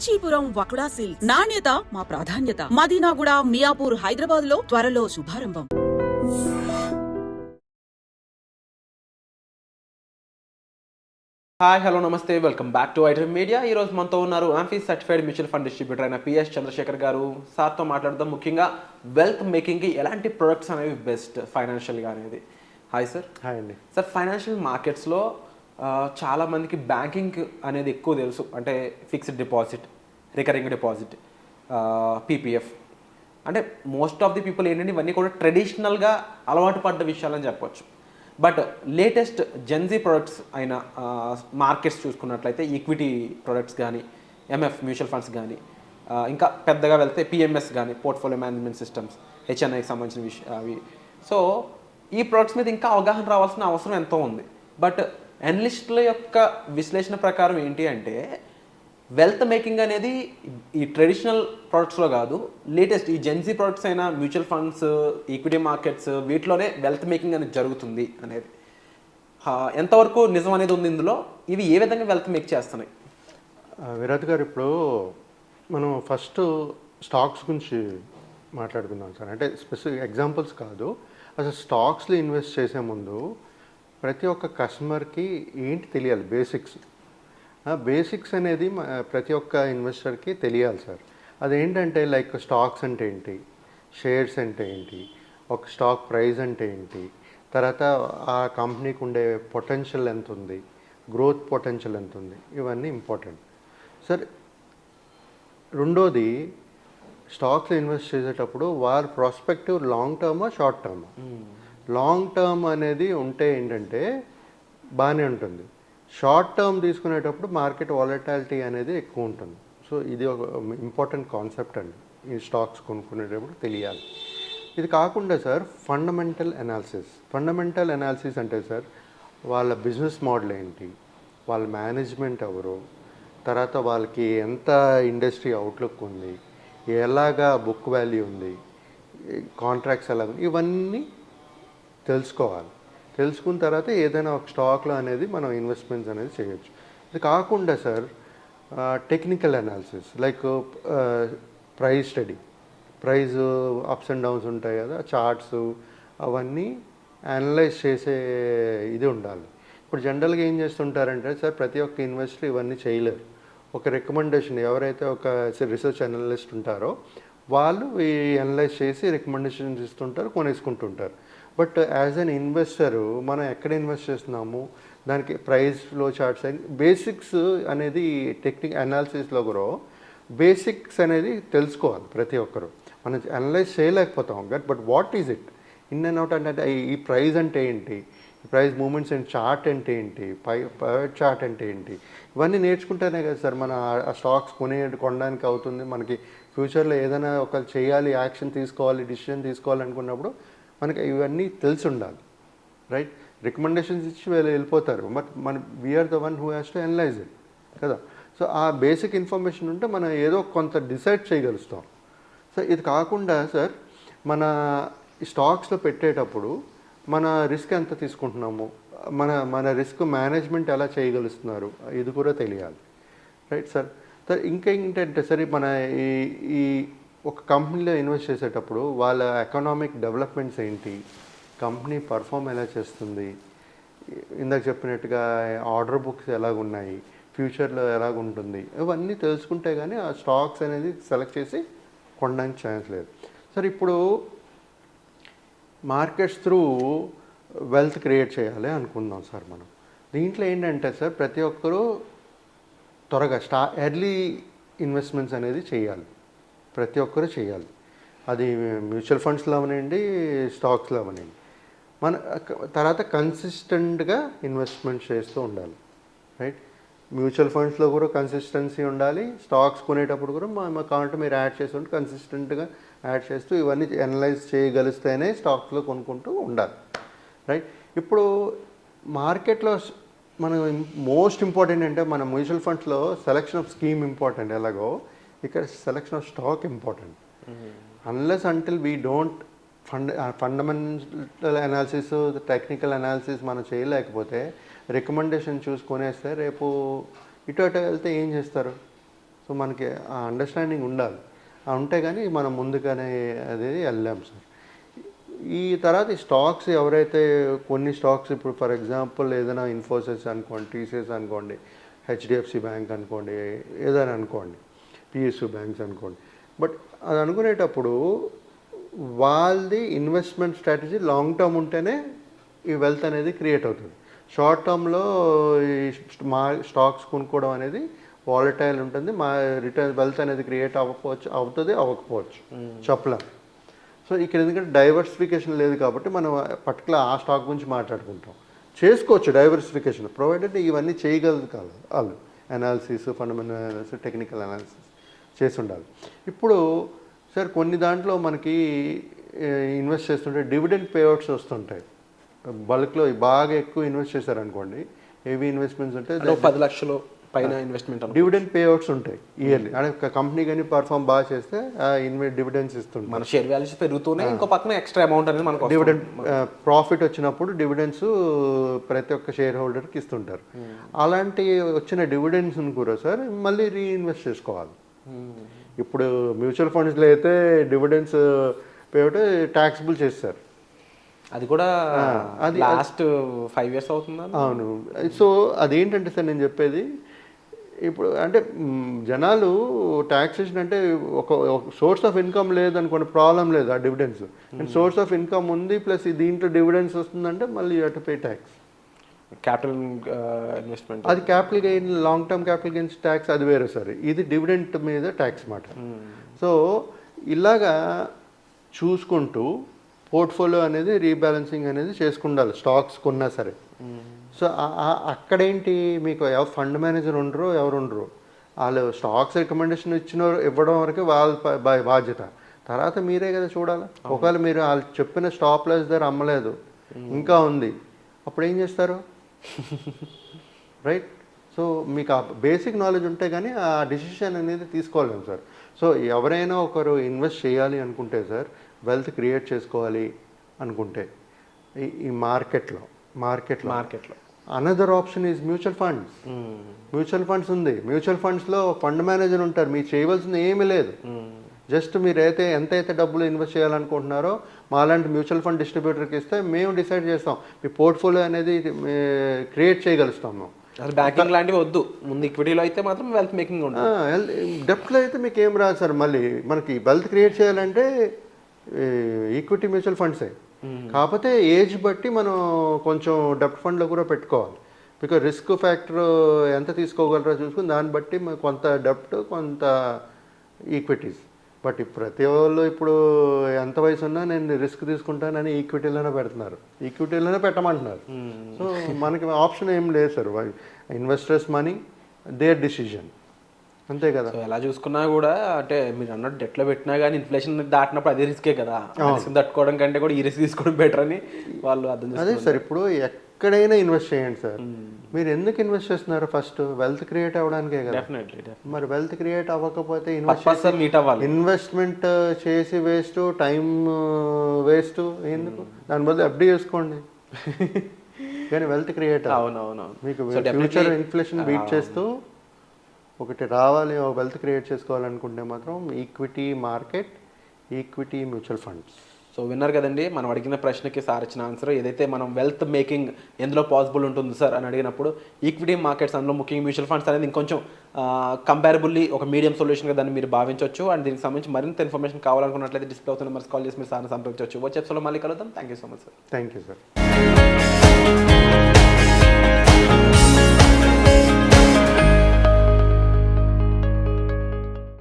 Kanchipuram వకుడా silks. నాణ్యత మా ప్రాధాన్యత. మదీనాగూడ, మియాపూర్, హైదరాబాద్ లో త్వరలో శుభారంభం. హాయ్ హలో నమస్తే, welcome back to iDream media. ఈరోజు మనతో ఉన్నారు amphi certified mutual fund distributor అయిన పిఎస్ చంద్రశేఖర్ గారు. సార్తో మాట్లాడదాం ముఖ్యంగా వెల్త్ మేకింగ్కి ఎలాంటి ప్రొడక్ట్స్ అనేవి బెస్ట్ ఫైనాన్షియల్గా అనేది. Hi sir. హాయ్ అండి. సార్, ఫైనాన్షియల్ మార్కెట్స్లో చాలామందికి బ్యాంకింగ్ అనేది ఎక్కువ తెలుసు, అంటే fixed deposit, recurring deposit, PPF, అంటే మోస్ట్ ఆఫ్ ది పీపుల్ ఏంటంటే ఇవన్నీ కూడా ట్రెడిషనల్గా అలవాటు పడ్డ విషయాలని చెప్పొచ్చు. బట్ లేటెస్ట్ జెన్జీ ప్రొడక్ట్స్ అయిన మార్కెట్స్ చూసుకున్నట్లయితే ఈక్విటీ ప్రొడక్ట్స్ కానీ, ఎంఎఫ్ మ్యూచువల్ ఫండ్స్ కానీ, ఇంకా పెద్దగా వెళ్తే పిఎంఎస్ కానీ, పోర్ట్ఫోలియో మేనేజ్మెంట్ సిస్టమ్స్, హెచ్ఎన్ఐకి సంబంధించిన అవి. సో ఈ ప్రొడక్ట్స్ మీద ఇంకా అవగాహన రావాల్సిన అవసరం ఎంతో ఉంది. బట్ అనలిస్టుల యొక్క విశ్లేషణ ప్రకారం ఏంటి అంటే వెల్త్ మేకింగ్ అనేది ఈ ట్రెడిషనల్ ప్రొడక్ట్స్లో కాదు, లేటెస్ట్ ఈ జెన్జీ ప్రొడక్ట్స్ అయిన మ్యూచువల్ ఫండ్స్, ఈక్విటీ మార్కెట్స్, వీటిలోనే వెల్త్ మేకింగ్ అనేది జరుగుతుంది అనేది ఎంతవరకు నిజం అనేది ఉంది ఇందులో? ఇవి ఏ విధంగా వెల్త్ మేక్ చేస్తున్నాయి? విరాట్ గారు, ఇప్పుడు మనం ఫస్ట్ స్టాక్స్ గురించి మాట్లాడుకుందాం సార్. అంటే స్పెసిఫిక్ ఎగ్జాంపుల్స్ కాదు, అసలు స్టాక్స్లో ఇన్వెస్ట్ చేసే ముందు ప్రతి ఒక్క కస్టమర్కి ఏంటి తెలియాలి, బేసిక్స్ అనేది ప్రతి ఒక్క ఇన్వెస్టర్కి తెలియాలి సార్. అదేంటంటే లైక్ స్టాక్స్ అంటే ఏంటి, షేర్స్ అంటే ఏంటి, ఒక స్టాక్ ప్రైస్ అంటే ఏంటి, తర్వాత ఆ కంపెనీకి ఉండే పొటెన్షియల్ ఎంత ఉంది, గ్రోత్ పొటెన్షియల్ ఎంత ఉంది, ఇవన్నీ ఇంపార్టెంట్ సార్. రెండోది, స్టాక్స్లో ఇన్వెస్ట్ చేసేటప్పుడు వారి ప్రాస్పెక్టివ్ లాంగ్ టర్మా షార్ట్ టర్మా. లాంగ్ టర్మ్ అనేది ఉంటే ఏంటంటే బాగానే ఉంటుంది. షార్ట్ టర్మ్ తీసుకునేటప్పుడు మార్కెట్ వాలటాలిటీ అనేది ఎక్కువ ఉంటుంది. సో ఇది ఒక ఇంపార్టెంట్ కాన్సెప్ట్ అండి, ఈ స్టాక్స్ కొనుక్కునేటప్పుడు తెలియాలి. ఇది కాకుండా సార్ ఫండమెంటల్ అనాలిసిస్ అంటే సార్ వాళ్ళ బిజినెస్ మోడల్ ఏంటి, వాళ్ళ మేనేజ్మెంట్ ఎవరు, తర్వాత వాళ్ళకి ఎంత ఇండస్ట్రీ అవుట్లుక్ ఉంది, ఎలాగా బుక్ వాల్యూ ఉంది, కాంట్రాక్ట్స్ ఎలా ఉంది, ఇవన్నీ తెలుసుకోవాలి. తెలుసుకున్న తర్వాత ఏదైనా ఒక స్టాక్లో అనేది మనం ఇన్వెస్ట్మెంట్స్ అనేది చేయొచ్చు. ఇది కాకుండా sir technical analysis like price study, price ups and downs ఉంటాయి కదా, చార్ట్స్, అవన్నీ అనలైజ్ చేసే ఇది ఉండాలి. ఇప్పుడు జనరల్గా ఏం చేస్తుంటారంటే సార్ ప్రతి ఒక్క ఇన్వెస్టర్ ఇవన్నీ చేయలేరు. ఒక రికమెండేషన్, ఎవరైతే ఒక రీసెర్చ్ అనలిస్ట్ ఉంటారో వాళ్ళు ఈ అనలైజ్ చేసి రికమెండేషన్స్ ఇస్తుంటారు, కొనేసుకుంటుంటారు. బట్ యాజ్ అన్ ఇన్వెస్టరు మనం ఎక్కడ ఇన్వెస్ట్ చేస్తున్నాము, దానికి ప్రైస్ ఫ్లో చార్ట్స్, బేసిక్స్ అనేది టెక్నిక్ అనాలిసిస్లో కూడా బేసిక్స్ అనేది తెలుసుకోవాలి ప్రతి ఒక్కరు. మనం అనలైజ్ చేయలేకపోతాం but what is it, in and out అంటే ఈ ప్రైస్ అంటే ఏంటి, ఈ ప్రైస్ మూమెంట్స్ అండ్ చార్ట్ అంటే ఏంటి, ప్రైవేట్ చార్ట్ అంటే ఏంటి, ఇవన్నీ నేర్చుకుంటేనే కదా సార్ మన ఆ స్టాక్స్ కొనడానికి అవుతుంది. మనకి ఫ్యూచర్లో ఏదైనా ఒక చేయాలి, యాక్షన్ తీసుకోవాలి, డిసిషన్ తీసుకోవాలనుకున్నప్పుడు మనకి ఇవన్నీ తెలిసి ఉండాలి, రైట్? రికమెండేషన్స్ ఇచ్చి వెళ్ళిపోతారు, but we're the one who has to analyse it కదా. సో ఆ బేసిక్ ఇన్ఫర్మేషన్ ఉంటే మనం ఏదో కొంత డిసైడ్ చేయగలుగుతాం. సో ఇది కాకుండా సార్ మన స్టాక్స్లో పెట్టేటప్పుడు మన రిస్క్ ఎంత తీసుకుంటున్నాము, మన రిస్క్ మేనేజ్మెంట్ ఎలా చేయగలుగుతున్నారు, ఇది కూడా తెలియాలి, రైట్ సార్. సార్ ఇంకా ఏంటంటే సరే మన ఈ ఒక కంపెనీలో ఇన్వెస్ట్ చేసేటప్పుడు వాళ్ళ ఎకనామిక్ డెవలప్మెంట్స్ ఏంటి, కంపెనీ పర్ఫామ్ ఎలా చేస్తుంది, ఇందాక చెప్పినట్టుగా ఆర్డర్ బుక్స్ ఎలాగున్నాయి, ఫ్యూచర్లో ఎలాగుంటుంది, ఇవన్నీ తెలుసుకుంటే కానీ ఆ స్టాక్స్ అనేది సెలెక్ట్ చేసి కొనడానికి ఛాన్స్ లేదు సార్. ఇప్పుడు మార్కెట్స్ త్రూ వెల్త్ క్రియేట్ చేయాలి అనుకుందాం సార్ మనం. దీంట్లో ఏంటంటే సార్ ప్రతి ఒక్కరూ త్వరగా ఎర్లీ ఇన్వెస్ట్మెంట్స్ అనేది చేయాలి, ప్రతి ఒక్కరూ చేయాలి. అది మ్యూచువల్ ఫండ్స్లో అవనండి, స్టాక్స్లో అవనండి. మన తర్వాత కన్సిస్టెంట్గా ఇన్వెస్ట్మెంట్ చేస్తూ ఉండాలి, రైట్? మ్యూచువల్ ఫండ్స్లో కూడా కన్సిస్టెన్సీ ఉండాలి, స్టాక్స్ కొనేటప్పుడు కూడా కావాలంటే మీరు యాడ్ చేస్తుంటే కన్సిస్టెంట్గా యాడ్ చేస్తూ ఇవన్నీ అనలైజ్ చేయగలిస్తేనే స్టాక్స్లో కొనుక్కుంటూ ఉండాలి, రైట్? ఇప్పుడు మార్కెట్లో మనం మోస్ట్ ఇంపార్టెంట్ అంటే మన మ్యూచువల్ ఫండ్స్లో సెలెక్షన్ ఆఫ్ స్కీమ్ ఇంపార్టెంట్, ఎలాగో ఇక్కడ selection of stock important. Unless until we don't fundamental analysis, technical analysis మనం చేయలేకపోతే రికమెండేషన్ చూసుకొనేస్తే రేపు ఇటు అటు వెళ్తే ఏం చేస్తారు, సో మనకి ఆ అండర్స్టాండింగ్ ఉండాలి. ఉంటే కానీ మనం ముందుగానే అనేది వెళ్ళాం సార్. ఈ తర్వాత ఈ స్టాక్స్ ఎవరైతే కొన్ని స్టాక్స్ ఇప్పుడు ఫర్ ఎగ్జాంపుల్ ఏదైనా ఇన్ఫోసిస్ అనుకోండి, టీసీఎస్ అనుకోండి, హెచ్డిఎఫ్సి బ్యాంక్ అనుకోండి, ఏదైనా అనుకోండి, పిఎస్యు బ్యాంక్స్ అనుకోండి. బట్ అది అనుకునేటప్పుడు వాళ్ళది ఇన్వెస్ట్మెంట్ స్ట్రాటజీ లాంగ్ టర్మ్ ఉంటేనే ఈ వెల్త్ అనేది క్రియేట్ అవుతుంది. షార్ట్ టర్మ్లో ఈ స్టాక్స్ కొనుక్కోవడం అనేది వాలటైల్ ఉంటుంది. రిటర్న్ వెల్త్ అనేది క్రియేట్ అవ్వకపోవచ్చు చెప్పలేం. సో ఇక్కడ ఎందుకంటే డైవర్సిఫికేషన్ లేదు కాబట్టి మనం పర్టికులర్ ఆ స్టాక్ గురించి మాట్లాడుకుంటాం. చేసుకోవచ్చు డైవర్సిఫికేషన్ ప్రొవైడెడ్ ఇవన్నీ చేయగలదు కాదు వాళ్ళు analysis, fundamental analysis, technical analysis చేసి ఉండాలి. ఇప్పుడు సార్ కొన్ని దాంట్లో మనకి ఇన్వెస్ట్ చేస్తుంటే డివిడెండ్ పేఅవుట్స్ వస్తుంటాయి. బల్క్లో బాగా ఎక్కువ ఇన్వెస్ట్ చేశారనుకోండి, హెవీ ఇన్వెస్ట్మెంట్స్ ఉంటే 10 లక్షలు పైన ఇన్వెస్ట్మెంట్ డివిడెండ్ పేఅవుట్స్ ఉంటాయి ఇయర్లీ. అంటే కంపెనీ కానీ పర్ఫామ్ బాగా చేస్తే డివిడెండ్స్ ఇస్తుంది. మన షేర్ వాల్యూస్ పెరుగుతూనే ఇంకో పక్కన ఎక్స్ట్రా అమౌంట్ అనేది మనకు డివిడెండ్ ప్రాఫిట్ వచ్చినప్పుడు డివిడెండ్స్ ప్రతి ఒక్క షేర్ హోల్డర్కి ఇస్తుంటారు. అలాంటి వచ్చిన డివిడెండ్స్ కూడా సార్ మళ్ళీ రీఇన్వెస్ట్ చేసుకోవాలి. ఇప్పుడు మ్యూచువల్ ఫండ్స్లో అయితే డివిడెండ్స్ పేఅవుట్ ట్యాక్సిబుల్ చేస్తారు. అది కూడా అది లాస్ట్ 5 years అవుతుందా? అవును. సో అదేంటంటే సార్ నేను చెప్పేది ఇప్పుడు అంటే జనాలు ట్యాక్సేషన్ అంటే ఒక సోర్స్ ఆఫ్ ఇన్కమ్ లేదనుకోండి, ప్రాబ్లం లేదు ఆ dividends. And source of income ఉంది ప్లస్ దీంట్లో డివిడెండ్స్ వస్తుందంటే మళ్ళీ you have to pay tax. Capital investment అది capital gain, long term capital gains tax అది వేరే సార్. ఇది డివిడెంట్ మీద ట్యాక్స్ మాట. సో ఇలాగా చూసుకుంటూ పోర్ట్ఫోలియో అనేది రీబ్యాలెన్సింగ్ అనేది చేసుకుండాలి స్టాక్స్ కొన్నా సరే. సో అక్కడేంటి మీకు ఎవరు ఫండ్ మేనేజర్ ఉండరు, ఎవరు ఉండరు, వాళ్ళు స్టాక్స్ రికమెండేషన్ ఇవ్వడం వరకు వాళ్ళ బాధ్యత. తర్వాత మీరే కదా చూడాలి. ఒకవేళ మీరు వాళ్ళు చెప్పిన స్టాప్ లాస్ దగ్గర అమ్మలేదు, ఇంకా ఉంది, అప్పుడు ఏం చేస్తారు? రైట్. సో మీకు ఆ బేసిక్ నాలెడ్జ్ ఉంటే కానీ ఆ డిసిషన్ అనేది తీసుకోలేము సార్. సో ఎవరైనా ఒకరు ఇన్వెస్ట్ చేయాలి అనుకుంటే సార్, వెల్త్ క్రియేట్ చేసుకోవాలి అనుకుంటే ఈ మార్కెట్లో another option is mutual funds. Mutual funds ఉంది. మ్యూచువల్ ఫండ్స్లో ఫండ్ మేనేజర్ ఉంటారు. మీరు చేయవలసింది ఏమీ లేదు. జస్ట్ మీరు ఎంతైతే డబ్బులు ఇన్వెస్ట్ చేయాలనుకుంటున్నారో మాలాంటి మ్యూచువల్ ఫండ్ డిస్ట్రిబ్యూటర్కి ఇస్తే మేము డిసైడ్ చేస్తాం. మీ పోర్ట్ఫోలియో అనేది క్రియేట్ చేయగలుగుతాం మేము. బ్యాంకింగ్ లాంటివి వద్దు. ముందు ఈక్విటీలో అయితే మాత్రం వెల్త్ మేకింగ్ ఉంటుంది. డెప్త్లో అయితే మీకు ఏం రాదు సార్. మళ్ళీ మనకి వెల్త్ క్రియేట్ చేయాలంటే ఈక్విటీ మ్యూచువల్ ఫండ్సే. కాకపోతే ఏజ్ బట్టి మనం కొంచెం డెప్త్ ఫండ్లో కూడా పెట్టుకోవాలి. బికాజ్ రిస్క్ ఫ్యాక్టర్ ఎంత తీసుకోగలరో చూసుకుని దాన్ని బట్టి కొంత డెప్ట్, కొంత ఈక్విటీస్. బట్ ప్రతి వాళ్ళు ఇప్పుడు ఎంత వయసు ఉన్నా నేను రిస్క్ తీసుకుంటానని ఈక్విటీలోనే పెడుతున్నారు, ఈక్విటీలోనే పెట్టమంటున్నారు. సో మనకి ఆప్షన్ ఏం లేదు sir. Investors money, their decision, అంతే కదా. ఎలా చూసుకున్నా కూడా అంటే మీరు అన్నట్టు డెట్లో పెట్టినా కానీ ఇన్ఫ్లేషన్ దాటినప్పుడు అదే రిస్కే కదా. రిస్క్ తట్టుకోవడం కంటే కూడా ఈ రిస్క్ తీసుకోవడం బెటర్ అని వాళ్ళు అర్థం చేస్తారు. అదే సార్. ఇప్పుడు ఎక్కడైనా ఇన్వెస్ట్ చేయండి సార్. మీరు ఎందుకు ఇన్వెస్ట్ చేస్తున్నారు? ఫస్ట్ వెల్త్ క్రియేట్ అవ్వడానికే కదా. మరి వెల్త్ క్రియేట్ అవ్వకపోతే ఇన్వెస్ట్మెంట్ చేసి వేస్ట్, టైం వేస్ట్ ఎందుకు? దాని బదులు ఎఫ్డీ చేసుకోండి. కానీ వెల్త్ క్రియేట్ మీకు ఫ్యూచర్ ఇన్ఫ్లేషన్ బీట్ చేస్తూ ఒకటి రావాలి, వెల్త్ క్రియేట్ చేసుకోవాలనుకుంటే మాత్రం equity market, equity mutual funds. So విన్నారు కదండి మనం అడిగిన ప్రశ్నకి సార్ ఇచ్చిన ఆన్సర్. ఏదైతే మనం వెల్త్ మేకింగ్ ఎందులో పాసిబుల్ ఉంటుంది సార్ అని అడిగినప్పుడు ఈక్విటీ మార్కెట్స్, అందులో ముఖ్యంగా మ్యూచువల్ ఫండ్స్ అనేది ఇంకొంచెం కంపారబుల్లీ ఒక మీడియం సొల్యూషన్గా దాన్ని మీరు భావించవచ్చు. అండ్ దీనికి సంబంధించి మరింత ఇన్ఫర్మేషన్ కావాలనుకున్నట్లయితే డిస్ప్లే అవుతున్న నెంబర్స్ కాల్ చేసి మీరు సార్ని సంప్రదించవచ్చు. వచ్చే ఎపిసోడ్లో మళ్ళీ కలుద్దాం. Thank you so much sir. Thank you sir.